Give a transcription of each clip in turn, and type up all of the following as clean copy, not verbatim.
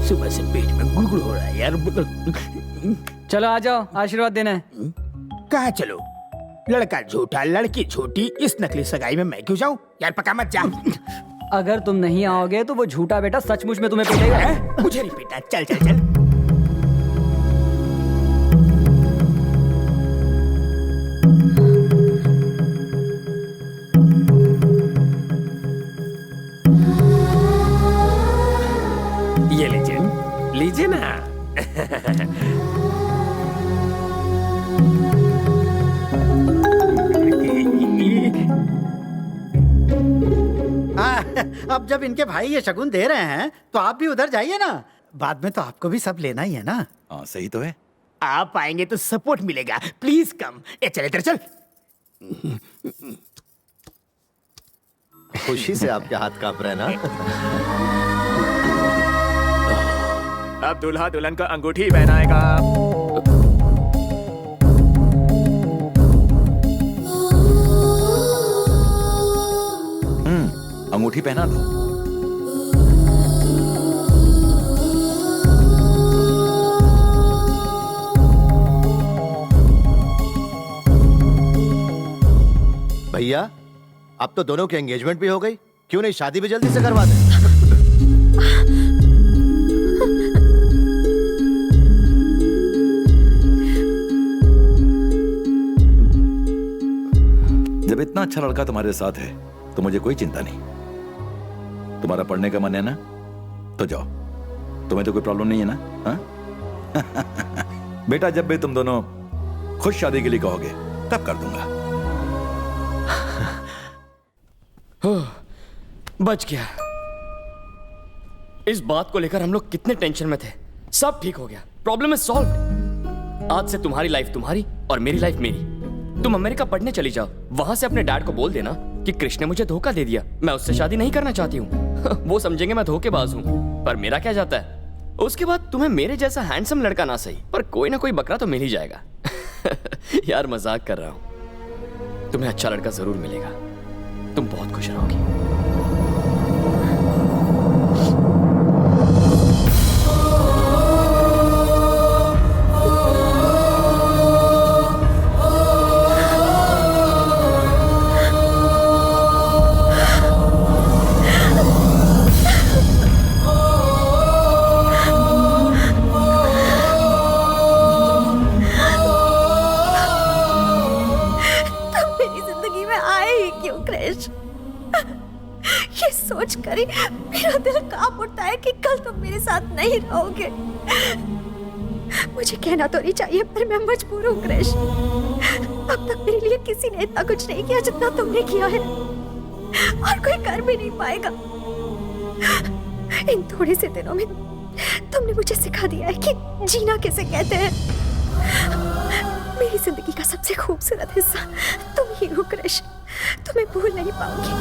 सुबह से पेट में गुड़गुड़ हो रहा है यार। चलो आ जाओ, आशीर्वाद देना है। कहाँ चलो? लड़का झूठा लड़की झूठी, इस नकली सगाई में मैं क्यों जाऊँ यार? पका मत जा। अगर तुम नहीं आओगे तो वो झूठा बेटा सचमुच में तुम्हें पीटेगा। मुझे नहीं पीटा, चल चल चल। ये लीजिए, लीजिए ना। अब जब इनके भाई ये शगुन दे रहे हैं तो आप भी उधर जाइए ना। बाद में तो आपको भी सब लेना ही है ना। हाँ सही तो है। आप आएंगे तो सपोर्ट मिलेगा। Please come. ए चल इधर चल। खुशी से आपके हाथ कांप रहे हैं ना। अब दूल्हा दुल्हन का अंगूठी पहनाएगा। अंगूठी पहना दो। भैया अब तो दोनों की एंगेजमेंट भी हो गई, क्यों नहीं शादी भी जल्दी से करवा दें। जब इतना अच्छा लड़का तुम्हारे साथ है तो मुझे कोई चिंता नहीं। तुम्हारा पढ़ने का मन है ना, तो जाओ। तुम्हें तो कोई प्रॉब्लम नहीं है ना? हाँ? बेटा जब भी तुम दोनों खुश शादी के लिए कहोगे तब कर दूंगा। बच गया। इस बात को लेकर हम लोग कितने टेंशन में थे, सब ठीक हो गया। Problem is solved. आज से तुम्हारी लाइफ तुम्हारी और मेरी लाइफ मेरी। तुम अमेरिका पढ़ने चली जाओ, वहां से अपने डैड को बोल देना कि कृष्ण ने मुझे धोखा दे दिया, मैं उससे शादी नहीं करना चाहती हूँ। वो समझेंगे मैं धोखेबाज हूँ, पर मेरा क्या जाता है। उसके बाद तुम्हें मेरे जैसा हैंडसम लड़का ना सही पर कोई ना कोई बकरा तो मिल ही जाएगा। यार मजाक कर रहा हूँ। तुम्हें अच्छा लड़का जरूर मिलेगा, तुम बहुत खुश रहोगी। सोच कर ही मेरा दिल कांप उठता है कि कल तुम मेरे साथ नहीं रहोगे। मुझे कहना तो नहीं चाहिए पर मैं मजबूर हूँ क्रिश। अब तक मेरे लिए किसी ने इतना कुछ नहीं किया जितना तुमने किया है, और कोई कर भी नहीं पाएगा। इन थोड़े से दिनों में तुमने मुझे सिखा दिया है कि जीना किसे कहते हैं। मेरी जिंदगी का सबसे खूबसूरत हिस्सा तुम ही हो क्रिश, तुम्हें भूल नहीं पाऊंगी।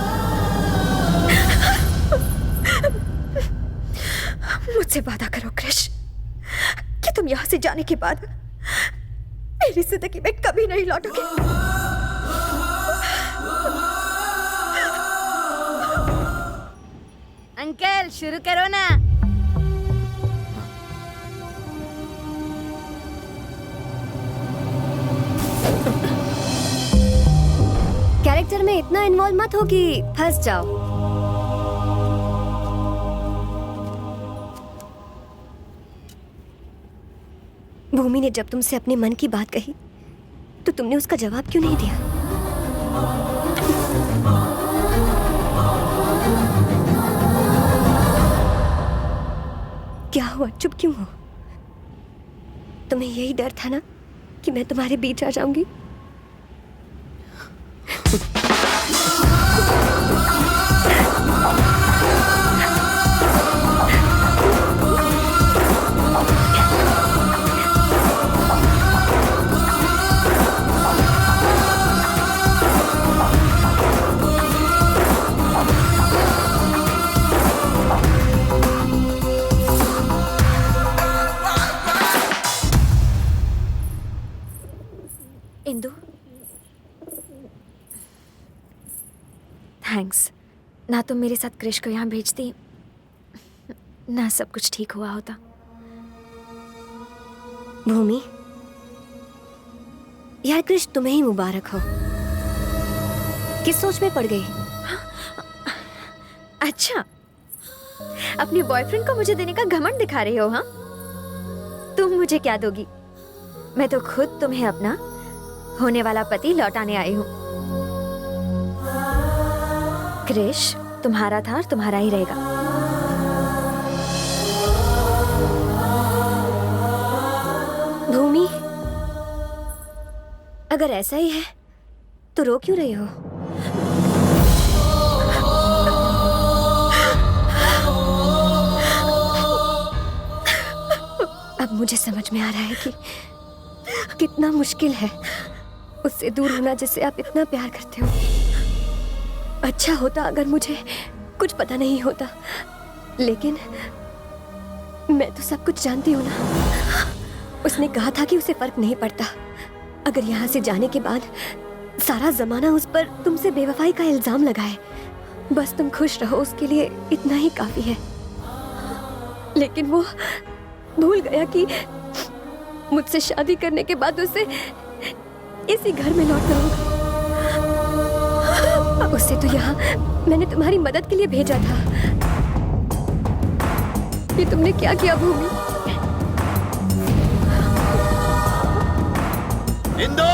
मुझसे वादा करो क्रिश कि तुम यहाँ से जाने के बाद मेरी जिंदगी में कभी नहीं लौटोगे। अंकल शुरू करो ना। कैरेक्टर में इतना इन्वॉल्व मत हो कि फंस जाओ। भूमि ने जब तुमसे अपने मन की बात कही तो तुमने उसका जवाब क्यों नहीं दिया? क्या हुआ, चुप क्यों हो? तुम्हें यही डर था ना कि मैं तुम्हारे बीच आ जाऊंगी? इंदु, थैंक्स। ना तुम मेरे साथ क्रिश को यहाँ भेजती ना सब कुछ ठीक हुआ होता। भूमि, यार कृष्ण तुम्हें ही मुबारक हो। किस सोच में पड़ गई? अच्छा, अपने बॉयफ्रेंड को मुझे देने का घमंड दिखा रही हो? हाँ, तुम मुझे क्या दोगी? मैं तो खुद तुम्हें अपना होने वाला पति लौटाने आई हूँ। क्रिश तुम्हारा था और तुम्हारा ही रहेगा। भूमि, अगर ऐसा ही है तो रो क्यों रही हो? अब मुझे समझ में आ रहा है कि कितना मुश्किल है उससे दूर होना जिससे आप इतना प्यार करते हो। अच्छा होता अगर मुझे कुछ पता नहीं होता, लेकिन मैं तो सब कुछ जानती हूँ ना। उसने कहा था कि उसे फर्क नहीं पड़ता अगर यहाँ से जाने के बाद सारा जमाना उस पर तुमसे बेवफाई का इल्जाम लगाए। बस तुम खुश रहो, उसके लिए इतना ही काफी है। लेकिन वो भूल गया कि मुझसे शादी करने के बाद उसे इसी घर में लौटना होगा। उससे तो यहाँ मैंने तुम्हारी मदद के लिए भेजा था। ये तुमने क्या किया भूमि? इंदु!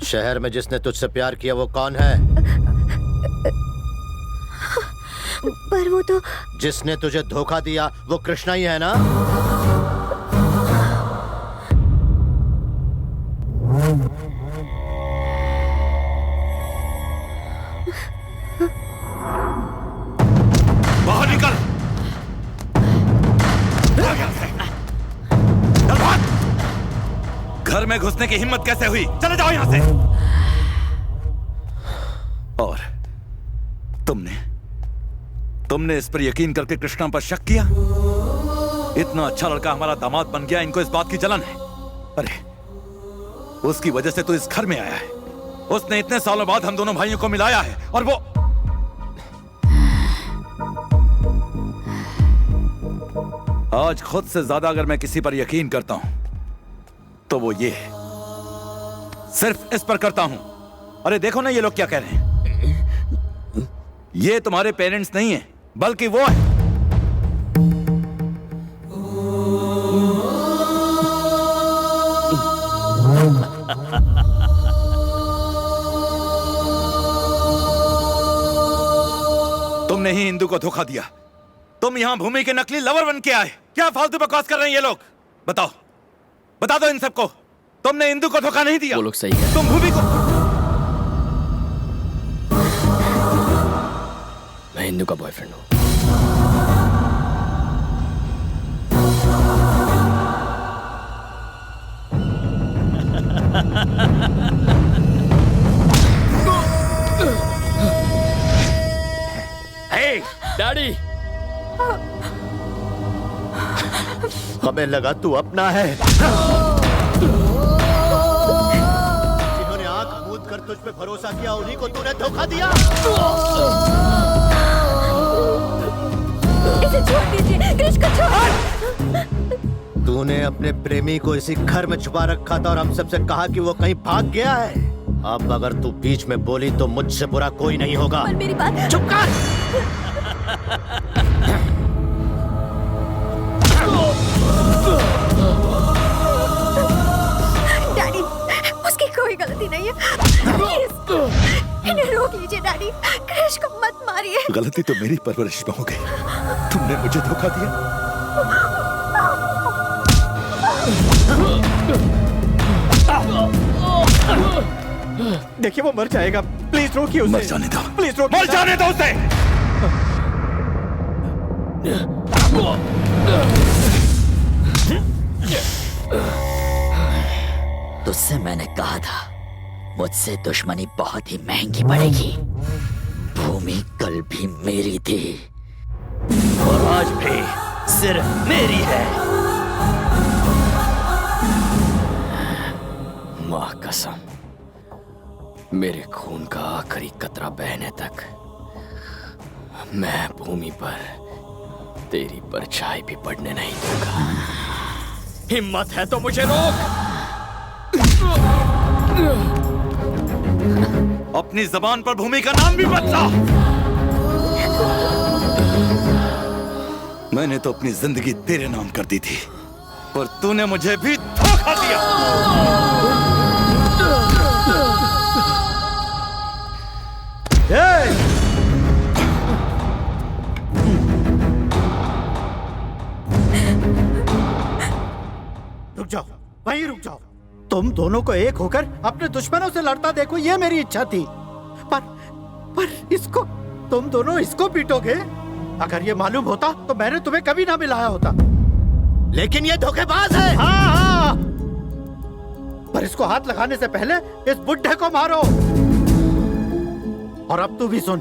शहर में जिसने तुझसे प्यार किया वो कौन है? पर वो तो जिसने तुझे धोखा दिया वो कृष्णा ही है ना? बाहर निकल! भाग यहाँ से! चल भाग! घर में घुसने की हिम्मत कैसे हुई? चले जाओ यहां से! और तुमने इस पर यकीन करके कृष्णा पर शक किया? इतना अच्छा लड़का हमारा दामाद बन गया, इनको इस बात की जलन है। अरे उसकी वजह से तो इस घर में आया है। उसने इतने सालों बाद हम दोनों भाइयों को मिलाया है और वो आज खुद से ज्यादा अगर मैं किसी पर यकीन करता हूं तो वो ये है, सिर्फ इस पर करता हूं। अरे देखो ना ये लोग क्या कह रहे हैं। ये तुम्हारे पेरेंट्स नहीं है बल्कि वो है। तुमने ही इंदु को धोखा दिया। तुम यहां भूमि के नकली लवर बन के आए। क्या फालतू बकवास कर रहे हैं ये लोग? बताओ, बता दो इन सबको, तुमने इंदु को धोखा नहीं दिया। वो लोग सही है। तुम भूमि को मैं इंदु का बॉयफ्रेंड हूं। हे डैडी, हमें लगा तू अपना है। जिन्होंने आंख मूंद कर तुझ पे भरोसा किया उन्हीं को तूने धोखा दिया। इसे छोड़ दीजिए, क्रिश को छोड़। तूने अपने प्रेमी को इसी घर में छुपा रखा था और हम सबसे कहा कि वो कहीं भाग गया है। अब अगर तू बीच में बोली तो मुझसे बुरा कोई नहीं होगा। पर मेरी बात चुप कर। डैडी, उसकी कोई गलती नहीं है। प्लीज इन्हें रोक लीजिए डैडी। क्रिश को मत मारिए। गलती तो मेरी परवरिश में हो गई। तुमने मुझे धोखा दिया। देखिए वो मर जाएगा, प्लीज रोकिए उसे। मर जाने दो, प्लीज रोकिए। मर जाने दो उसे। तुझसे मैंने कहा था मुझसे दुश्मनी बहुत ही महंगी पड़ेगी। भूमि कल भी मेरी थी और आज भी सिर्फ मेरी है। माँ कसम, मेरे खून का आखिरी कतरा बहने तक मैं भूमि पर तेरी परछाई भी पड़ने नहीं दूंगा। हिम्मत है तो मुझे रोक। अपनी जबान पर भूमि का नाम भी बदला। मैंने तो अपनी जिंदगी तेरे नाम कर दी थी, पर तूने मुझे भी धोखा दिया। रुक जाओ, वहीं रुक जाओ। तुम दोनों को एक होकर अपने दुश्मनों से लड़ता देखो, ये मेरी इच्छा थी। पर इसको, तुम दोनों इसको पीटोगे? अगर ये मालूम होता तो मैंने तुम्हें कभी ना मिलाया होता। लेकिन ये धोखेबाज है। हाँ, पर इसको हाथ लगाने से पहले इस बुड्ढे को मारो। और अब तू भी सुन,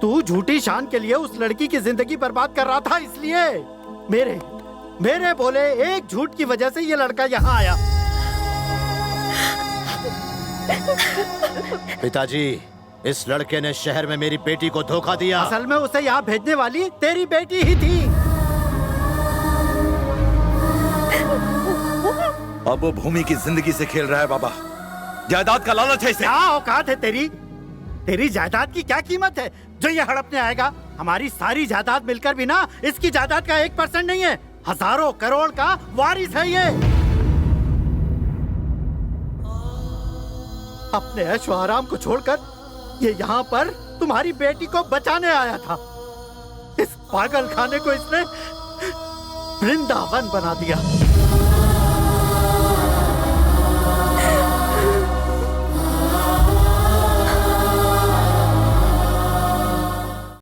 तू झूठी शान के लिए उस लड़की की जिंदगी बर्बाद कर रहा था, इसलिए मेरे बोले एक झूठ की वजह से ये लड़का यहाँ आया। पिताजी, इस लड़के ने शहर में मेरी बेटी को धोखा दिया। असल में उसे यहाँ भेजने वाली तेरी बेटी ही थी। अब वो भूमि की जिंदगी से खेल रहा है बाबा। जायदाद का लालच है इसे। क्या औकात है तेरी जायदाद की क्या कीमत है जो ये हड़पने आएगा? हमारी सारी जायदाद मिलकर भी ना इसकी जायदाद का 1% नहीं है। हजारों करोड़ का वारिस है ये। अपने ऐशो आराम को छोड़कर ये यहाँ पर तुम्हारी बेटी को बचाने आया था। इस पागल खाने को इसने वृंदावन बना दिया।